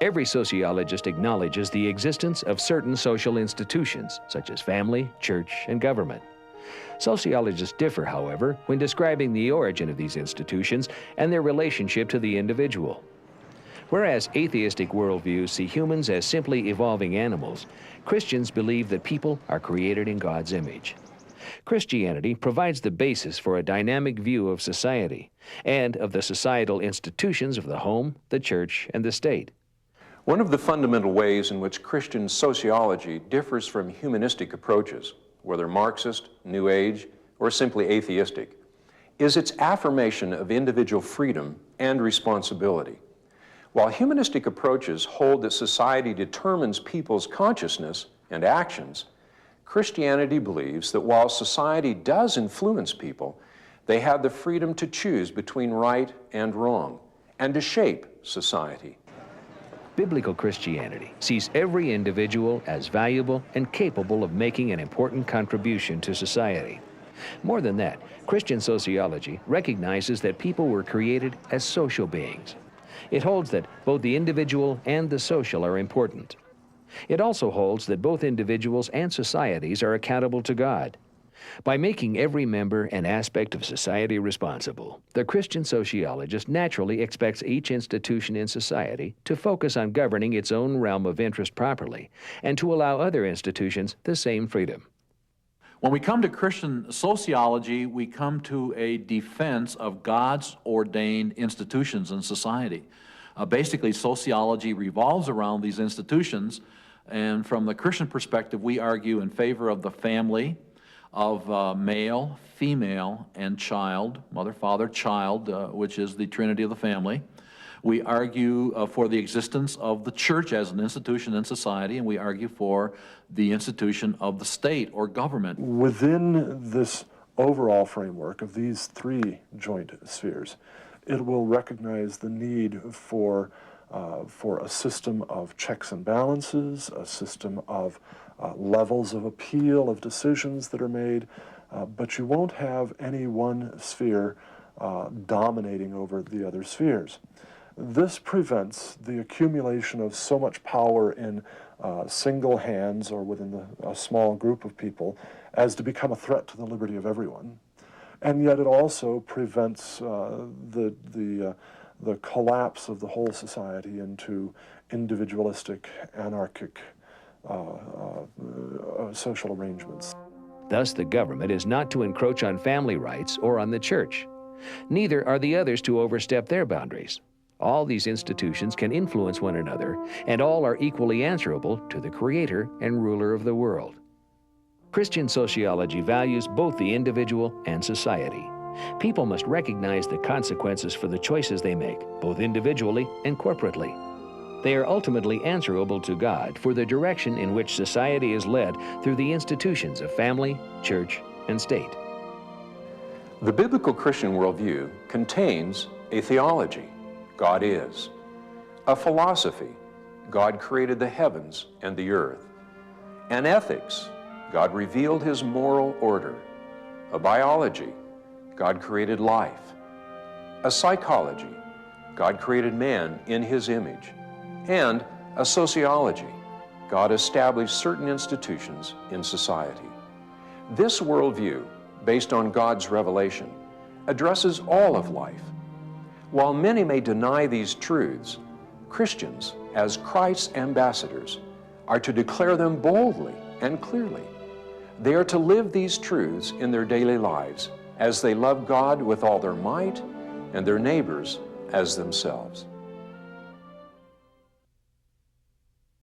Every sociologist acknowledges the existence of certain social institutions, such as family, church, and government. Sociologists differ, however, when describing the origin of these institutions and their relationship to the individual. Whereas atheistic worldviews see humans as simply evolving animals, Christians believe that people are created in God's image. Christianity provides the basis for a dynamic view of society and of the societal institutions of the home, the church, and the state. One of the fundamental ways in which Christian sociology differs from humanistic approaches, whether Marxist, New Age, or simply atheistic, is its affirmation of individual freedom and responsibility. While humanistic approaches hold that society determines people's consciousness and actions, Christianity believes that while society does influence people, they have the freedom to choose between right and wrong, and to shape society. Biblical Christianity sees every individual as valuable and capable of making an important contribution to society. More than that, Christian sociology recognizes that people were created as social beings. It holds that both the individual and the social are important. It also holds that both individuals and societies are accountable to God. By making every member and aspect of society responsible, the Christian sociologist naturally expects each institution in society to focus on governing its own realm of interest properly and to allow other institutions the same freedom. When we come to Christian sociology, we come to a defense of God's ordained institutions in society. Basically, sociology revolves around these institutions, and from the Christian perspective, we argue in favor of the family, of male, female, and child, mother, father, child, which is the trinity of the family. We argue for the existence of the church as an institution in society, and we argue for the institution of the state or government. Within this overall framework of these three joint spheres, it will recognize the need for a system of checks and balances, a system of levels of appeal of decisions that are made, but you won't have any one sphere dominating over the other spheres. This prevents the accumulation of so much power in single hands or within a small group of people as to become a threat to the liberty of everyone. And yet it also prevents the collapse of the whole society into individualistic, anarchic social arrangements. Thus, the government is not to encroach on family rights or on the church. Neither are the others to overstep their boundaries. All these institutions can influence one another, and all are equally answerable to the Creator and ruler of the world. Christian sociology values both the individual and society. People must recognize the consequences for the choices they make, both individually and corporately. They are ultimately answerable to God for the direction in which society is led through the institutions of family, church, and state. The biblical Christian worldview contains a theology, God is; a philosophy, God created the heavens and the earth; an ethics, God revealed His moral order; a biology, God created life; a psychology, God created man in His image; and a sociology, God established certain institutions in society. This worldview, based on God's revelation, addresses all of life. While many may deny these truths, Christians, as Christ's ambassadors, are to declare them boldly and clearly. They are to live these truths in their daily lives as they love God with all their might and their neighbors as themselves.